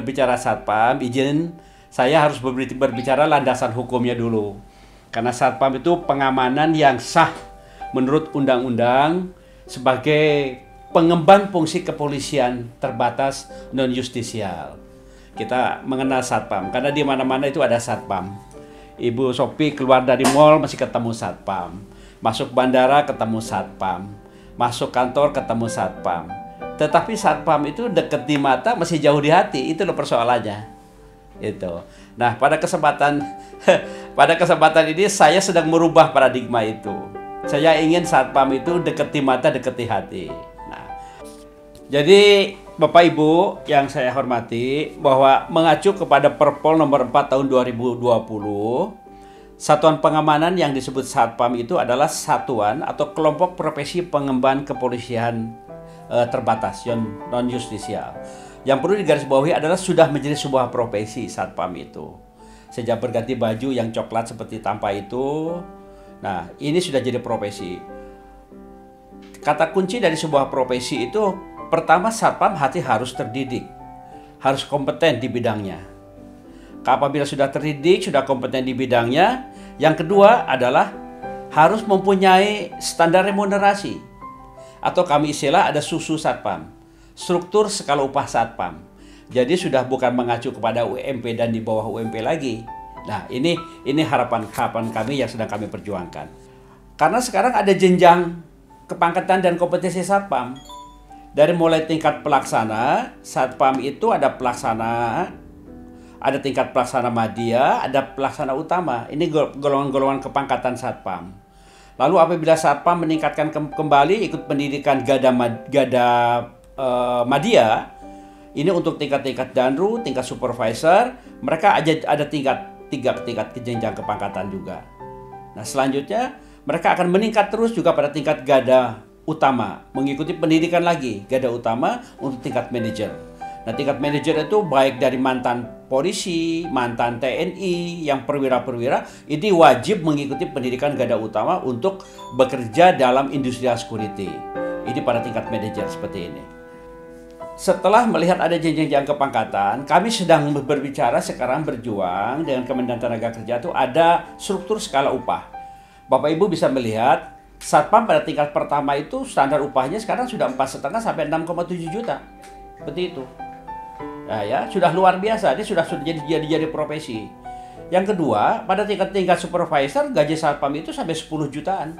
berbicara satpam, izin saya harus berbicara landasan hukumnya dulu. Karena satpam itu pengamanan yang sah menurut undang-undang sebagai pengemban fungsi kepolisian terbatas non-justisial. Kita mengenal satpam karena di mana-mana itu ada satpam. Ibu Sophie keluar dari mall masih ketemu satpam. Masuk bandara ketemu satpam. Masuk kantor ketemu satpam. Tetapi satpam itu dekat di mata masih jauh di hati. Itu loh persoalannya. Itu. Nah, pada kesempatan ini saya sedang merubah paradigma itu. Saya ingin satpam itu dekat di mata, dekat di hati. Nah, jadi Bapak Ibu yang saya hormati, bahwa mengacu kepada Perpol nomor 4 tahun 2020, satuan pengamanan yang disebut satpam itu adalah satuan atau kelompok profesi pengemban kepolisian terbatas non-justisial. Yang perlu digarisbawahi adalah sudah menjadi sebuah profesi satpam itu. Sejak berganti baju yang coklat seperti tampak itu, nah ini sudah jadi profesi. Kata kunci dari sebuah profesi itu, pertama satpam harus terdidik, harus kompeten di bidangnya. Apabila sudah terdidik, sudah kompeten di bidangnya, yang kedua adalah harus mempunyai standar remunerasi. Atau kami istilah ada SUSU satpam, struktur skala upah satpam. Jadi sudah bukan mengacu kepada UMP dan di bawah UMP lagi. Nah, ini harapan kami yang sedang kami perjuangkan. Karena sekarang ada jenjang kepangkatan dan kompetensi satpam. Dari mulai tingkat pelaksana, satpam itu ada pelaksana, ada tingkat pelaksana madya, ada pelaksana utama. Ini golongan-golongan kepangkatan satpam. Lalu apabila satpam meningkatkan kembali ikut pendidikan gada madya, ini untuk tingkat-tingkat danru, tingkat supervisor, mereka ada tiga tingkat jenjang kepangkatan juga. Nah, selanjutnya mereka akan meningkat terus juga pada tingkat gada utama, mengikuti pendidikan lagi gada utama untuk tingkat manajer. Nah, tingkat manajer itu baik dari mantan polisi, mantan TNI, yang perwira-perwira, ini wajib mengikuti pendidikan garda utama untuk bekerja dalam industrial security. Ini pada tingkat manajer seperti ini. Setelah melihat ada jenjang kepangkatan, kami sedang berbicara sekarang berjuang dengan Kementerian Tenaga Kerja itu ada struktur skala upah. Bapak Ibu bisa melihat satpam pada tingkat pertama itu standar upahnya sekarang sudah 4,5 sampai 6,7 juta. Seperti itu. Nah, ya, sudah luar biasa, dia sudah jadi profesi. Yang kedua, pada tingkat supervisor gaji satpam itu sampai 10 jutaan.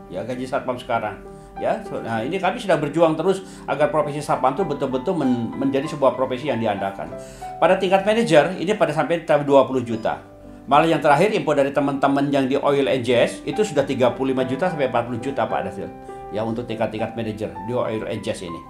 Ya, gaji satpam sekarang. Ya, nah ini kami sudah berjuang terus agar profesi satpam itu betul-betul menjadi sebuah profesi yang diandalkan. Pada tingkat manajer ini pada sampai 20 juta. Malah yang terakhir info dari teman-teman yang di oil and gas itu sudah 35 juta sampai 40 juta Pak Dasil. Ya, untuk tingkat-tingkat manajer di oil and gas ini.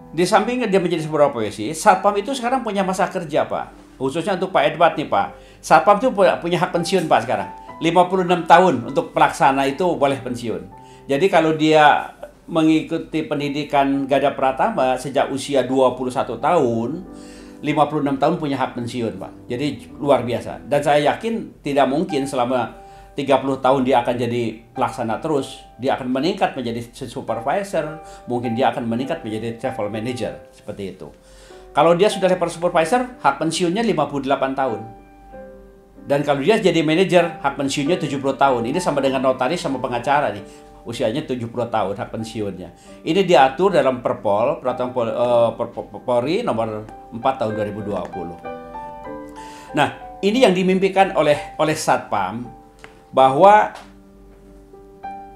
Di samping dia menjadi sebuah profesi, satpam itu sekarang punya masa kerja, Pak. Khususnya untuk Pak Edward nih, Pak. Satpam itu punya hak pensiun, Pak, sekarang. 56 tahun untuk pelaksana itu boleh pensiun. Jadi kalau dia mengikuti pendidikan Gada Pratama sejak usia 21 tahun, 56 tahun punya hak pensiun, Pak. Jadi luar biasa. Dan saya yakin tidak mungkin selama 30 tahun dia akan jadi pelaksana terus. Dia akan meningkat menjadi supervisor, mungkin dia akan meningkat menjadi level manager, seperti itu. Kalau dia sudah level supervisor, hak pensiunnya 58 tahun. Dan kalau dia jadi manajer, hak pensiunnya 70 tahun. Ini sama dengan notaris sama pengacara nih. Usianya 70 tahun hak pensiunnya. Ini diatur dalam Perpol, Peraturan Polri nomor 4 tahun 2020. Nah, ini yang dimimpikan oleh satpam, bahwa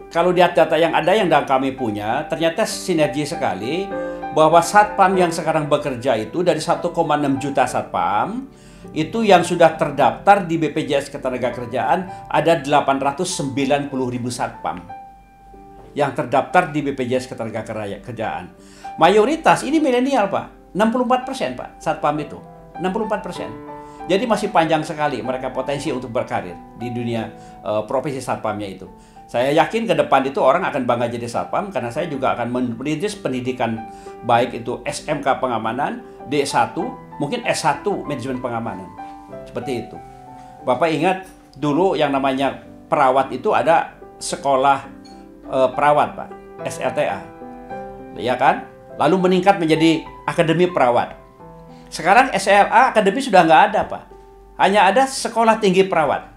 kalau data yang ada yang kami punya, ternyata sinergi sekali bahwa satpam yang sekarang bekerja itu dari 1,6 juta satpam, itu yang sudah terdaftar di BPJS Ketenagakerjaan ada 890.000 satpam yang terdaftar di BPJS Ketenagakerjaan. Mayoritas ini milenial, Pak. 64% Pak, satpam itu. 64%. Jadi masih panjang sekali mereka potensi untuk berkarir di dunia profesi satpamnya itu. Saya yakin ke depan itu orang akan bangga jadi satpam karena saya juga akan merintis pendidikan baik itu SMK pengamanan, D1, mungkin S1 manajemen pengamanan. Seperti itu. Bapak ingat dulu yang namanya perawat itu ada sekolah perawat, Pak, SLTA. Ya kan? Lalu meningkat menjadi akademi perawat. Sekarang SLA akademi sudah nggak ada, Pak. Hanya ada sekolah tinggi perawat.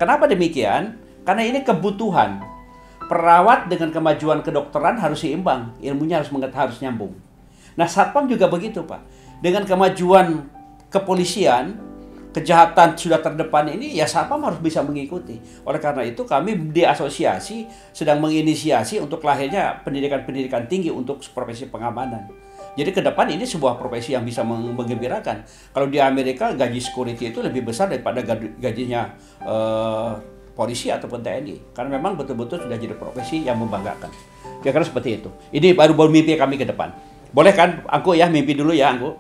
Kenapa demikian? Karena ini kebutuhan. Perawat dengan kemajuan kedokteran harus seimbang. Ilmunya harus nyambung. Nah, Satpam juga begitu, Pak. Dengan kemajuan kepolisian, kejahatan sudah terdepan ini, ya Satpam harus bisa mengikuti. Oleh karena itu, kami di asosiasi sedang menginisiasi untuk lahirnya pendidikan-pendidikan tinggi untuk profesi pengamanan. Jadi ke depan ini sebuah profesi yang bisa menggembirakan. Kalau di Amerika gaji security itu lebih besar daripada gajinya polisi ataupun TNI. Karena memang betul-betul sudah jadi profesi yang membanggakan. Kira-kira seperti itu. Ini baru mimpi kami ke depan. Boleh kan, Angku ya, mimpi dulu ya, Angku.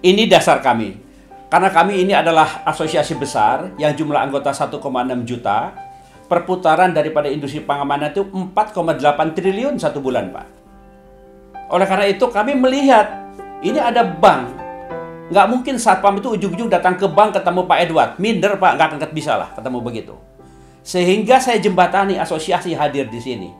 Ini dasar kami. Karena kami ini adalah asosiasi besar yang jumlah anggota 1,6 juta. Perputaran daripada industri pengamanan itu 4,8 triliun satu bulan, Pak. Oleh karena itu kami melihat ini ada bank. Nggak mungkin Satpam itu ujung-ujung datang ke bank ketemu Pak Edward. Minder, Pak, nggak akan bisa lah ketemu begitu. Sehingga saya jembatani asosiasi hadir di sini.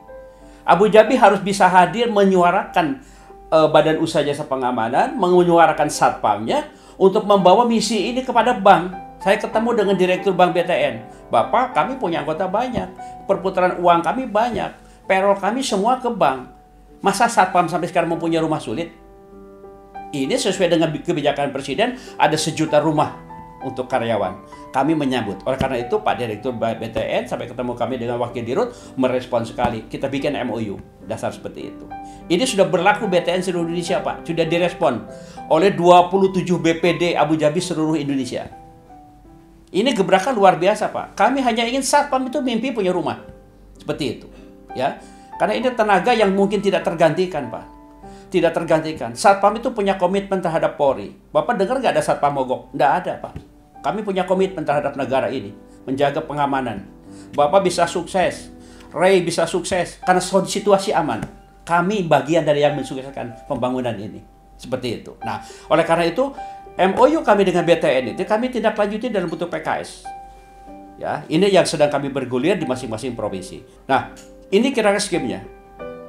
Abu Dhabi harus bisa hadir menyuarakan badan usaha jasa pengamanan, menyuarakan Satpamnya untuk membawa misi ini kepada bank. Saya ketemu dengan Direktur Bank BTN. Bapak, kami punya anggota banyak. Perputaran uang kami banyak. Payroll kami semua ke bank. Masa Satpam sampai sekarang mempunyai rumah sulit? Ini sesuai dengan kebijakan Presiden, ada 1 juta rumah untuk karyawan. Kami menyambut. Oleh karena itu, Pak Direktur BTN sampai ketemu kami dengan Wakil Dirut merespon sekali. Kita bikin MOU, dasar seperti itu. Ini sudah berlaku BTN seluruh Indonesia, Pak. Sudah direspon oleh 27 BPD Abu Dhabi seluruh Indonesia. Ini gebrakan luar biasa, Pak. Kami hanya ingin Satpam itu mimpi punya rumah. Seperti itu. Ya. Karena ini tenaga yang mungkin tidak tergantikan, Pak. Tidak tergantikan. Satpam itu punya komitmen terhadap Polri. Bapak dengar nggak ada Satpam mogok? Nggak ada, Pak. Kami punya komitmen terhadap negara ini. Menjaga pengamanan. Bapak bisa sukses. Ray bisa sukses. Karena situasi aman. Kami bagian dari yang mensukseskan pembangunan ini. Seperti itu. Nah, oleh karena itu, MOU kami dengan BTN itu kami tindak lanjuti dalam bentuk PKS. Ya, ini yang sedang kami bergulir di masing-masing provinsi. Nah, ini kira-kira skemnya.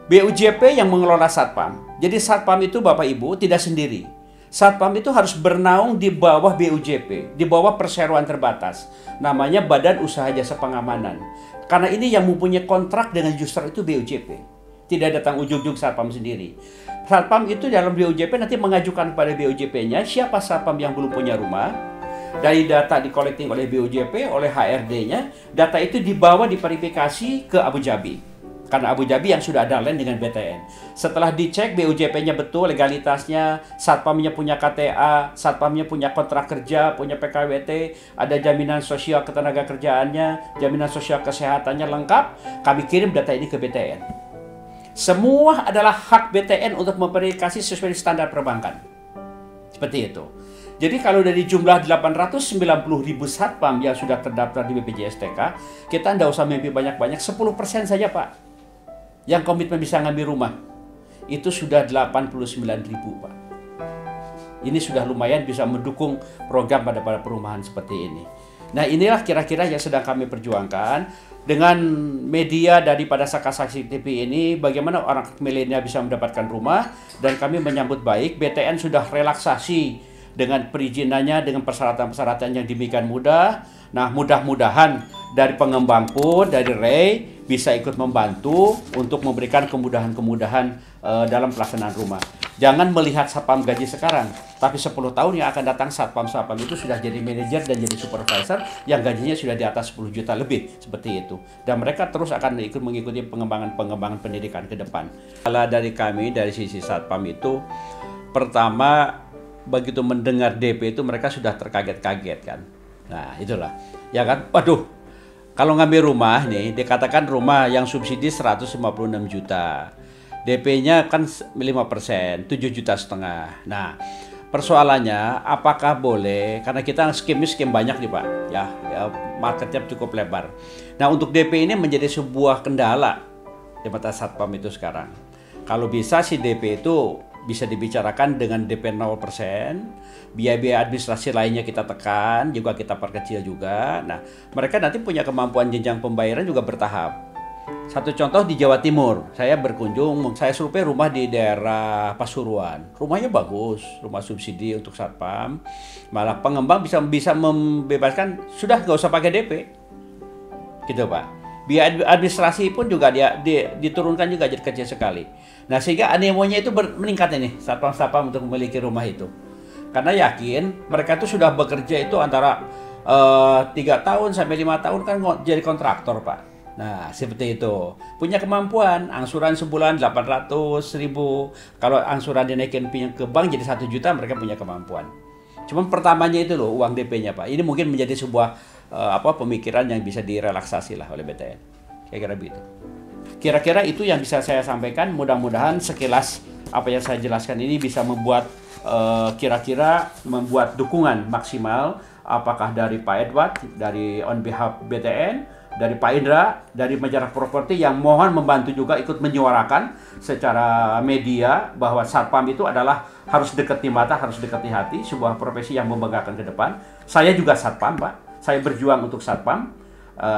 BUJP yang mengelola Satpam. Jadi Satpam itu Bapak Ibu tidak sendiri. Satpam itu harus bernaung di bawah BUJP, di bawah perseroan terbatas. Namanya Badan Usaha Jasa Pengamanan. Karena ini yang mempunyai kontrak dengan user itu BUJP. Tidak datang ujung-ujung Satpam sendiri. Satpam itu dalam BUJP nanti mengajukan pada BUJP-nya siapa Satpam yang belum punya rumah. Dari data di-collecting oleh BUJP, oleh HRD-nya, data itu dibawa diverifikasi ke Abu Dhabi. Karena Abu Dhabi yang sudah ada land dengan BTN. Setelah dicek BUJP-nya betul, legalitasnya, Satpamnya punya KTA, Satpamnya punya kontrak kerja, punya PKWT, ada jaminan sosial ketenaga kerjaannya, jaminan sosial kesehatannya lengkap, kami kirim data ini ke BTN. Semua adalah hak BTN untuk memverifikasi sesuai standar perbankan. Seperti itu. Jadi kalau dari jumlah 890.000 Satpam yang sudah terdaftar di BPJS-TK, kita tidak usah mimpi banyak-banyak, 10% saja, Pak. Yang komitmen bisa ngambil rumah. Itu sudah 89.000, Pak. Ini sudah lumayan bisa mendukung program pada perumahan seperti ini. Nah, inilah kira-kira yang sedang kami perjuangkan. Dengan media daripada Sakasaksi TV ini, bagaimana orang milenial bisa mendapatkan rumah. Dan kami menyambut baik, BTN sudah relaksasi dengan perizinannya, dengan persyaratan-persyaratan yang demikian mudah. Nah, mudah-mudahan dari pengembang pun, dari Ray, bisa ikut membantu untuk memberikan kemudahan-kemudahan dalam pelaksanaan rumah. Jangan melihat Satpam gaji sekarang, tapi 10 tahun yang akan datang Satpam itu sudah jadi manajer dan jadi supervisor yang gajinya sudah di atas 10 juta lebih, seperti itu. Dan mereka terus akan ikut mengikuti pengembangan pendidikan ke depan. Kalau dari kami, dari sisi Satpam itu, pertama, begitu mendengar DP itu mereka sudah terkaget-kaget kan. Nah, itulah. Ya kan? Waduh, kalau ngambil rumah nih, dikatakan rumah yang subsidi 156 juta. DP-nya kan 5%, 7,5 juta. Nah, persoalannya apakah boleh, karena kita skim banyak nih Pak, ya marketnya cukup lebar. Nah, untuk DP ini menjadi sebuah kendala di mata Satpam itu sekarang. Kalau bisa si DP itu bisa dibicarakan dengan DP 0%, biaya-biaya administrasi lainnya kita tekan, juga kita perkecil juga. Nah, mereka nanti punya kemampuan jenjang pembayaran juga bertahap. Satu contoh di Jawa Timur, saya berkunjung, saya survei rumah di daerah Pasuruan. Rumahnya bagus, rumah subsidi untuk satpam. Malah pengembang bisa membebaskan, sudah nggak usah pakai DP, gitu Pak. Biaya administrasi pun juga diturunkan juga jadi kecil sekali. Nah sehingga animonya itu meningkat ini satpam-satpam untuk memiliki rumah itu. Karena yakin mereka itu sudah bekerja itu antara 3 tahun sampai 5 tahun kan jadi kontraktor Pak. Nah, seperti itu. Punya kemampuan, angsuran sebulan 800.000. Kalau angsuran dinaikin ke bank jadi 1 juta, mereka punya kemampuan. Cuman pertamanya itu loh, uang DP-nya Pak. Ini mungkin menjadi sebuah pemikiran yang bisa direlaksasi lah oleh BTN. Kira-kira begitu. Kira-kira itu yang bisa saya sampaikan. Mudah-mudahan sekilas apa yang saya jelaskan ini bisa membuat kira-kira membuat dukungan maksimal. Apakah dari Pak Edward, dari on behalf BTN, dari Pak Indra, dari Majalah Properti yang mohon membantu juga ikut menyuarakan secara media bahwa satpam itu adalah harus dekat di mata, harus dekat di hati, sebuah profesi yang membanggakan ke depan. Saya juga satpam, Pak. Saya berjuang untuk satpam.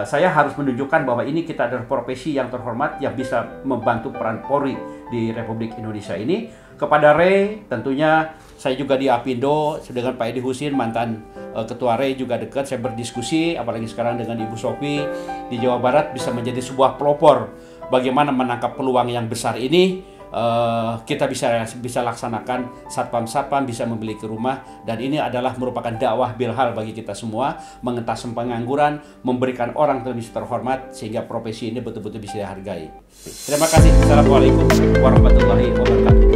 Saya harus menunjukkan bahwa ini kita adalah profesi yang terhormat yang bisa membantu peran Polri di Republik Indonesia ini. Kepada Ray, tentunya saya juga di Apindo dengan Pak Edi Husin, mantan Ketua Ray juga dekat. Saya berdiskusi, apalagi sekarang dengan Ibu Sofi di Jawa Barat bisa menjadi sebuah pelopor bagaimana menangkap peluang yang besar ini. Kita bisa laksanakan satpam-satpam bisa memiliki rumah, dan ini adalah merupakan dakwah bilhal bagi kita semua, mengentas pengangguran, memberikan orang lebih terhormat sehingga profesi ini betul-betul bisa dihargai. Terima kasih. Assalamualaikum warahmatullahi wabarakatuh.